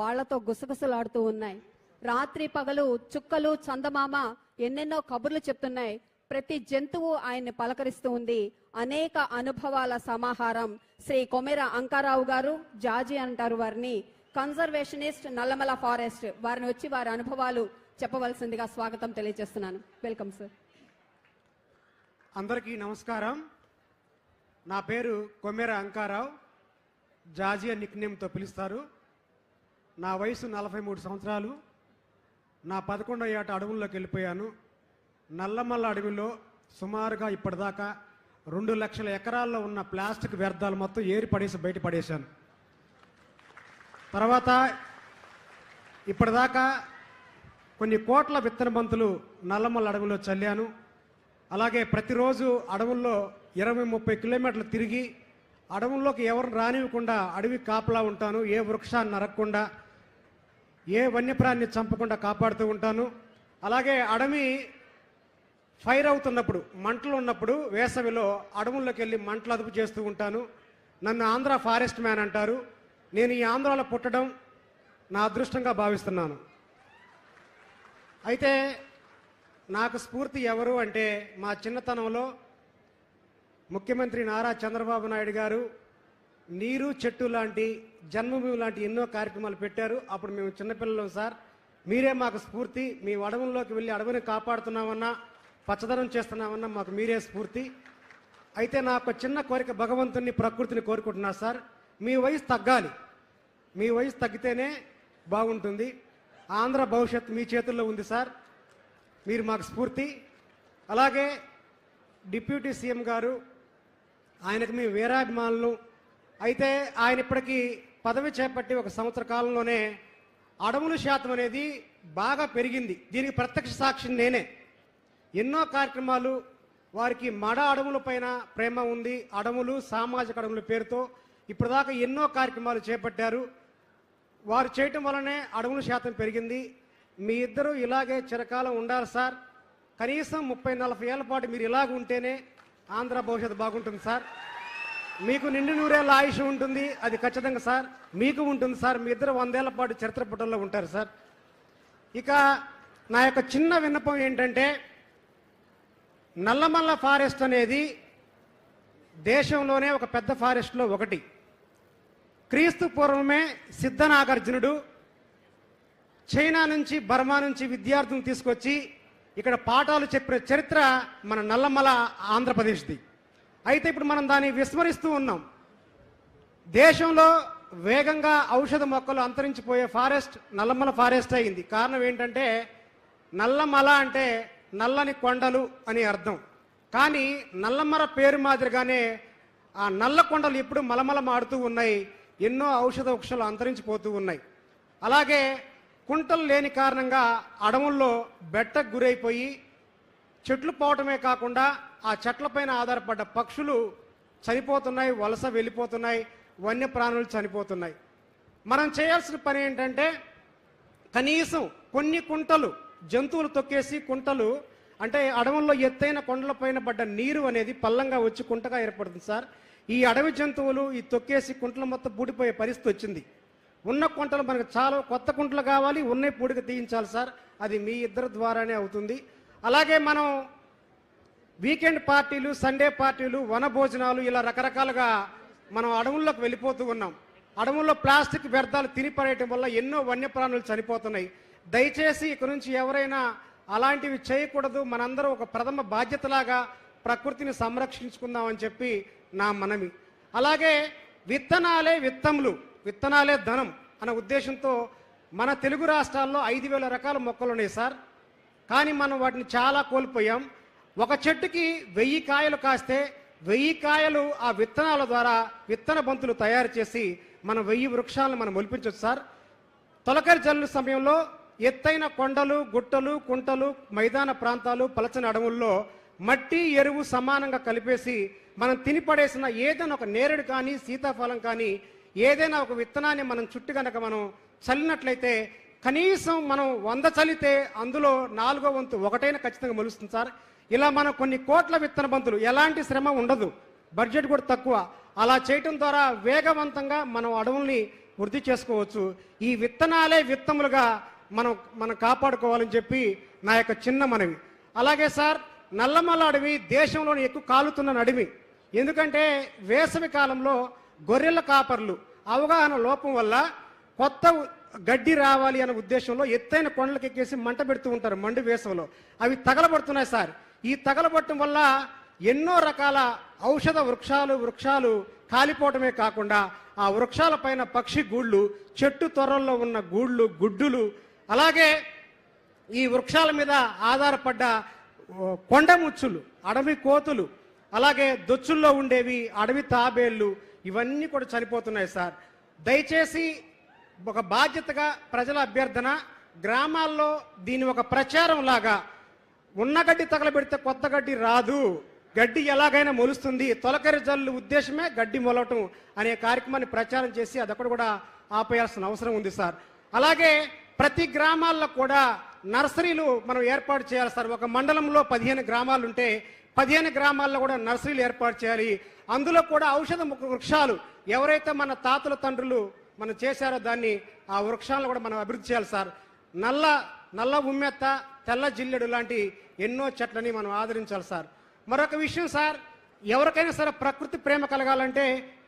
వాళ్లతో గుసగుసలాడుతూ ఉన్నాయి. రాత్రి పగలు చుక్కలు చందమామ ఎన్నెన్నో కబుర్లు చెప్తున్నాయి. ప్రతి జంతువు ఆయన్ని పలకరిస్తూ ఉంది. అనేక అనుభవాల సమాహారం శ్రీ కొమెర అంకారావు గారు, జాజీ అంటారు వారిని, కన్జర్వేషనిస్ట్, నల్లమల ఫారెస్ట్. వారిని వచ్చి వారి అనుభవాలు చెప్పవలసిందిగా స్వాగతం తెలియజేస్తున్నాను. Welcome sir. అందరికీ నమస్కారం. నా పేరు కొమెర అంకారావు, జాజీ అని నిక్నేమ్తో పిలుస్తారు. నా వయసు 43 సంవత్సరాలు. నా 11వ ఏట అడవుల్లోకి వెళ్ళిపోయాను. నల్లమల్ల అడవిలో సుమారుగా ఇప్పటిదాకా 2 లక్షల ఎకరాల్లో ఉన్న ప్లాస్టిక్ వ్యర్థాలు మొత్తం ఏరి పడేసి బయట పడేశాను. తర్వాత ఇప్పటిదాకా కొన్ని కోట్ల విత్తన బంతులు నల్లమల్ల అడవిలో చల్లాను. అలాగే ప్రతిరోజు అడవుల్లో 20-30 కిలోమీటర్లు తిరిగి అడవుల్లోకి ఎవరు రానివ్వకుండా అడవి కాపలా ఉంటాను. ఏ వృక్షాన్ని నరకకుండా, ఏ వన్యప్రాణిని చంపకుండా కాపాడుతూ ఉంటాను. అలాగే అడవి ఫైర్ అవుతున్నప్పుడు, మంటలు ఉన్నప్పుడు వేసవిలో అడవుల్లోకి వెళ్ళి మంటలు అదుపు చేస్తూ ఉంటాను. నన్ను ఆంధ్ర ఫారెస్ట్ మ్యాన్ అంటారు. నేను ఈ ఆంధ్రాలో పుట్టడం నా అదృష్టంగా భావిస్తున్నాను. అయితే నాకు స్ఫూర్తి ఎవరు అంటే, మా చిన్నతనంలో ముఖ్యమంత్రి నారా చంద్రబాబు నాయుడు గారు నీరు చెట్టు లాంటి, జన్మభూమి లాంటి ఎన్నో కార్యక్రమాలు పెట్టారు. అప్పుడు మేము చిన్నపిల్లలం సార్. మీరే మాకు స్ఫూర్తి. మీ అడవుల్లోకి వెళ్ళి అడవిని కాపాడుతున్నామన్నా, పచ్చదనం చేస్తున్నామన్నా మాకు మీరే స్ఫూర్తి. అయితే నాకు చిన్న కోరిక, భగవంతుని ప్రకృతిని కోరుకుంటున్నా సార్. మీ వయసు తగ్గాలి. మీ వయసు తగ్గితేనే బాగుంటుంది. ఆంధ్ర భవిష్యత్తు మీ చేతుల్లో ఉంది సార్. మీరు మాకు స్ఫూర్తి. అలాగే డిప్యూటీ సీఎం గారు, ఆయనకు మేము వీరాభిమానులు. అయితే ఆయన ఇప్పటికీ పదవి చేపట్టి 1 సంవత్సర కాలంలోనే అడవుల శాతం అనేది బాగా పెరిగింది. దీనికి ప్రత్యక్ష సాక్షి నేనే. ఎన్నో కార్యక్రమాలు, వారికి మడ అడవుల పైన ప్రేమ ఉంది. అడవులు, సామాజిక అడవుల పేరుతో ఇప్పటిదాకా ఎన్నో కార్యక్రమాలు చేపట్టారు. వారు చేయటం వల్లనే అడవుల శాతం పెరిగింది. మీ ఇద్దరు ఇలాగే చిరకాలం ఉండాలి సార్. కనీసం 30-40 ఏళ్ల పాటు మీరు ఇలాగ ఉంటేనే ఆంధ్ర భవిష్యత్తు బాగుంటుంది సార్. మీకు నిండు 100 ఏళ్ళ ఆయుష్ ఉంటుంది, అది ఖచ్చితంగా సార్. మీకు ఉంటుంది సార్. మీ ఇద్దరు 100 ఏళ్ల పాటు చరిత్ర పుటల్లో ఉంటారు సార్. ఇక నా యొక్క చిన్న విన్నపం ఏంటంటే, నల్లమల్ల ఫారెస్ట్ అనేది దేశంలోనే ఒక పెద్ద ఫారెస్ట్లో ఒకటి. క్రీస్తు పూర్వమే సిద్ధనాగార్జునుడు చైనా నుంచి, బర్మా నుంచి విద్యార్థులను తీసుకొచ్చి ఇక్కడ పాఠాలు చెప్పిన చరిత్ర మన నల్లమల ఆంధ్రప్రదేశ్ది. అయితే ఇప్పుడు మనం దాన్ని విస్మరిస్తూ ఉన్నాం. దేశంలో వేగంగా ఔషధ మొక్కలు అంతరించిపోయే ఫారెస్ట్ నల్లమల ఫారెస్ట్ అయింది. కారణం ఏంటంటే, నల్లమల అంటే నల్లని కొండలు అని అర్థం. కానీ నల్లమల పేరు మాదిరిగానే ఆ నల్ల కొండలు ఎప్పుడు మలమలమాడుతూ ఉన్నాయి. ఎన్నో ఔషధ వృక్షాలు అంతరించిపోతూ ఉన్నాయి. అలాగే కుంటలు లేని కారణంగా అడవుల్లో బెట్టకు గురైపోయి చెట్లు పోవటమే కాకుండా ఆ చెట్లపైన ఆధారపడ్డ పక్షులు చనిపోతున్నాయి, వలస వెళ్ళిపోతున్నాయి, వన్యప్రాణులు చనిపోతున్నాయి. మనం చేయాల్సిన పని ఏంటంటే, కనీసం కొన్ని కుంటలు, జంతువులు తొక్కేసి కుంటలు అంటే అడవుల్లో ఎత్తైన కొండలపైన పడ్డ నీరు అనేది పల్లంగా వచ్చి కుంటగా ఏర్పడుతుంది సార్. ఈ అడవి జంతువులు ఈ తొక్కేసి కుంటలు మొత్తం పూడిపోయే పరిస్థితి వచ్చింది. ఉన్న కుంటలు మనకు చాలా కొత్త కుంటలు కావాలి, ఉన్న పూడిక తీయించాలి సార్. అది మీ ఇద్దరి ద్వారానే అవుతుంది. అలాగే మనం వీకెండ్ పార్టీలు, సండే పార్టీలు, వన భోజనాలు ఇలా రకరకాలుగా మనం అడవుల్లోకి వెళ్ళిపోతూ ఉన్నాం. అడవుల్లో ప్లాస్టిక్ వ్యర్థాలు తినిపడేయటం వల్ల ఎన్నో వన్యప్రాణులు చనిపోతున్నాయి. దయచేసి ఇక నుంచి ఎవరైనా అలాంటివి చేయకూడదు. మనందరం ఒక ప్రథమ బాధ్యతలాగా ప్రకృతిని సంరక్షించుకుందామని చెప్పి నా మనవి. అలాగే విత్తనాలే విత్తములు, విత్తనాలే ధనం అనే ఉద్దేశంతో మన తెలుగు రాష్ట్రాల్లో 5,000 రకాల మొక్కలు ఉన్నాయి సార్. కానీ మనం వాటిని చాలా కోల్పోయాం. ఒక చెట్టుకి 1000 కాయలు కాస్తే 1000 కాయలు ఆ విత్తనాల ద్వారా విత్తన బంతులు తయారు చేసి మనం 1000 వృక్షాలను మనం మొలిపించవచ్చు సార్. తొలకరి జల్లు సమయంలో ఎత్తైన కొండలు, గుట్టలు, కుంటలు, మైదాన ప్రాంతాలు, పలచని అడవుల్లో మట్టి, ఎరువు సమానంగా కలిపేసి మనం తినిపడేసిన ఏదైనా ఒక నేరేడు కానీ, సీతాఫలం కానీ, ఏదైనా ఒక విత్తనాన్ని మనం చుట్టూ కనుక మనం చల్లినట్లయితే కనీసం మనం 100 చల్లితే అందులో 4వ వంతు ఒకటైనా ఖచ్చితంగా మొలుస్తుంది సార్. ఇలా మనం కొన్ని కోట్ల విత్తన బంతులు, ఎలాంటి శ్రమ ఉండదు, బడ్జెట్ కూడా తక్కువ, అలా చేయటం ద్వారా వేగవంతంగా మనం అడవుల్ని వృద్ధి చేసుకోవచ్చు. ఈ విత్తనాలే విత్తములుగా మనం కాపాడుకోవాలని చెప్పి నా యొక్క చిన్న మనవి. అలాగే సార్, నల్లమల్ల అడవి దేశంలోని ఎక్కువ కాలుతున్న అడవి. ఎందుకంటే వేసవి కాలంలో గొర్రెల కాపర్లు అవగాహన లోపం వల్ల కొత్త గడ్డి రావాలి అనే ఉద్దేశంలో ఎత్తైన కొండలకు ఎక్కేసి మంట పెడుతూ ఉంటారు మండు వేసవిలో. అవి తగలబడుతున్నాయి సార్. ఈ తగలబడటం వల్ల ఎన్నో రకాల ఔషధ వృక్షాలు కాలిపోవటమే కాకుండా ఆ వృక్షాల పైన పక్షి గూళ్ళు, చెట్టు తొర్రల్లో ఉన్న గుడ్డులు, అలాగే ఈ వృక్షాల మీద ఆధారపడ్డ కొండ ముచ్చులు, అడవి కోతులు, అలాగే దొచ్చుల్లో ఉండేవి అడవి తాబేళ్లు, ఇవన్నీ కూడా చనిపోతున్నాయి సార్. దయచేసి ఒక బాధ్యతగా ప్రజల అభ్యర్థన, గ్రామాల్లో దీని ఒక ప్రచారం లాగా, ఉన్న గడ్డి తగలబెడితే కొత్త గడ్డి రాదు, గడ్డి ఎలాగైనా మొలుస్తుంది, తొలకరి జల్లు ఉద్దేశమే గడ్డి మొలవటం అనే కార్యక్రమాన్ని ప్రచారం చేసి అదొకటి కూడా ఆపేయాల్సిన అవసరం ఉంది సార్. అలాగే ప్రతి గ్రామాల్లో కూడా నర్సరీలు మనం ఏర్పాటు చేయాలి సార్. ఒక మండలంలో 15 గ్రామాలు ఉంటే 15 గ్రామాల్లో కూడా నర్సరీలు ఏర్పాటు చేయాలి. అందులో కూడా ఔషధ వృక్షాలు ఎవరైతే మన తాతల తండ్రులు మనం చేశారో దాన్ని ఆ వృక్షాలను కూడా మనం అభివృద్ధి చేయాలి సార్. నల్ల ఉమ్మెత్త, తెల్ల జిల్లెడు లాంటి ఎన్నో చెట్లని మనం ఆదరించాలి సార్. మరొక విషయం సార్, ఎవరికైనా సరే ప్రకృతి ప్రేమ కలగాలంటే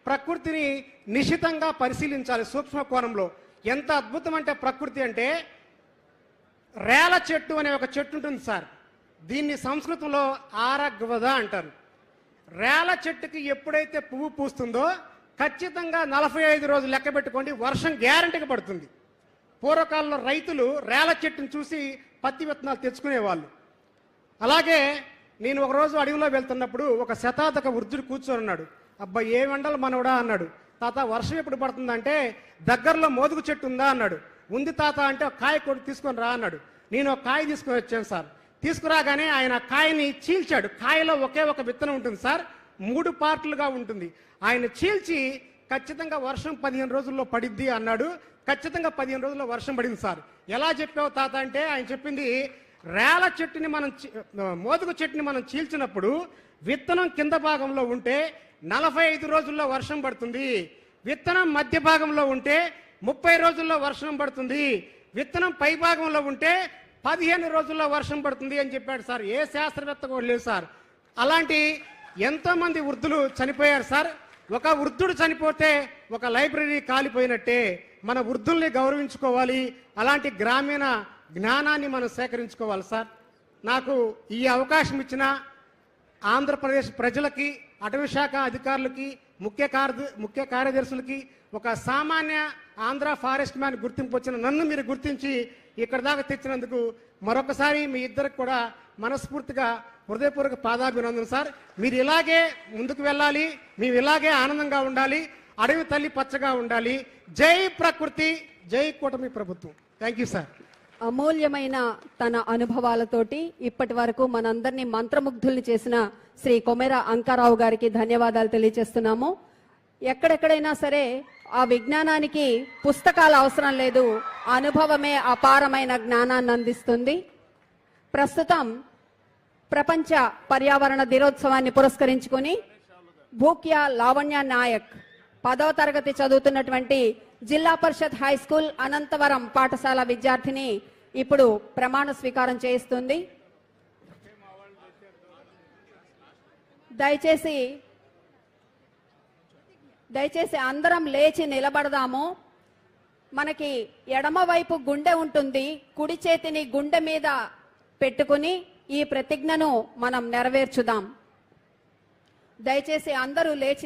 ప్రకృతిని నిశితంగా పరిశీలించాలి సూక్ష్మ కోణంలో. ఎంత అద్భుతం అంటే ప్రకృతి అంటే, రేల చెట్టు అనే ఒక చెట్టు ఉంటుంది సార్. దీన్ని సంస్కృతంలో ఆరగ్వద అంటారు. రేల చెట్టుకి ఎప్పుడైతే పువ్వు పూస్తుందో ఖచ్చితంగా 45 రోజులు లెక్క పెట్టుకోండి, వర్షం గ్యారంటీగా పడుతుంది. పూర్వకాలంలో రైతులు రేల చెట్టును చూసి పత్తి విత్తనాలు తెచ్చుకునేవాళ్ళు. అలాగే నేను ఒకరోజు అడవిలో వెళ్తున్నప్పుడు ఒక శతాధిక వృద్ధుడు కూర్చొని ఉన్నాడు. అబ్బా ఏ ఎండలు మనవడా అన్నాడు. తాత వర్షం ఎప్పుడు పడుతుందంటే దగ్గరలో మోదుగు చెట్టు ఉందా అన్నాడు. ఉంది తాత అంటే ఒక కాయ కొట్టి తీసుకొని రా అన్నాడు. నేను ఒక కాయ తీసుకొని వచ్చాను సార్. తీసుకురాగానే ఆయన కాయని చీల్చాడు. కాయలో ఒకే ఒక విత్తనం ఉంటుంది సార్, 3 పార్ట్లుగా ఉంటుంది. ఆయన చీల్చి ఖచ్చితంగా వర్షం 15 రోజుల్లో పడిద్ది అన్నాడు. ఖచ్చితంగా 15 రోజుల్లో వర్షం పడింది సార్. ఎలా చెప్పావు తాత అంటే ఆయన చెప్పింది, రేల చెట్టుని మోదుగు చెట్టుని మనం చీల్చినప్పుడు విత్తనం కింద భాగంలో ఉంటే 45 రోజుల్లో వర్షం పడుతుంది, విత్తనం మధ్య భాగంలో ఉంటే 30 రోజుల్లో వర్షం పడుతుంది, విత్తనం పై భాగంలో ఉంటే 15 రోజుల్లో వర్షం పడుతుంది అని చెప్పాడు సార్. ఏ శాస్త్రవేత్త కూడా లేదు సార్. అలాంటి ఎంతో మంది వృద్ధులు చనిపోయారు సార్. ఒక వృద్ధుడు చనిపోతే ఒక లైబ్రరీ కాలిపోయినట్టే. మన వృద్ధుల్ని గౌరవించుకోవాలి, అలాంటి గ్రామీణ జ్ఞానాన్ని మనం సేకరించుకోవాలి సార్. నాకు ఈ అవకాశం ఇచ్చిన ఆంధ్రప్రదేశ్ ప్రజలకి, అటవీ శాఖ అధికారులకి, ముఖ్య కార్యదర్శులకి, ఒక సామాన్య ఆంధ్ర ఫారెస్ట్ మ్యాన్ గుర్తింపు వచ్చిన నన్ను మీరు గుర్తించి ఇక్కడ దాకా తెచ్చినందుకు మరొకసారి మీ ఇద్దరికి కూడా మనస్ఫూర్తిగా హృదయపూర్వక పాదాభినందన సార్. మీరు ఇలాగే ముందుకు వెళ్ళాలి, మేము ఇలాగే ఆనందంగా ఉండాలి, అడవి తల్లి పచ్చగా ఉండాలి. జై ప్రకృతి, జై కూటమి ప్రభుత్వం. Thank you sir. అమూల్యమైన తన అనుభవాలతోటి ఇప్పటి వరకు మనందరినీ మంత్రముగ్ధుల్ని చేసిన శ్రీ కొమెర అంకారావు గారికి ధన్యవాదాలు తెలియజేస్తున్నాము. ఎక్కడెక్కడైనా సరే ఆ విజ్ఞానానికి పుస్తకాలు అవసరం లేదు, అనుభవమే అపారమైన జ్ఞానాన్ని అందిస్తుంది. ప్రస్తుతం ప్రపంచ పర్యావరణ దినోత్సవాన్ని పురస్కరించుకుని భూక్యా లావణ్య నాయక్ 10వ తరగతి చదువుతున్నటువంటి జిల్లా పరిషత్ హై స్కూల్ అనంతవరం పాఠశాల విద్యార్థిని ఇప్పుడు ప్రమాణ స్వీకారం చేయిస్తుంది. దయచేసి అందరం లేచి నిలబడదాము. మనకి ఎడమ వైపు గుండె ఉంటుంది, కుడి చేతిని గుండె మీద పెట్టుకుని ఈ ప్రతిజ్ఞను మనం నెరవేర్చుదాం. దయచేసి అందరూ లేచి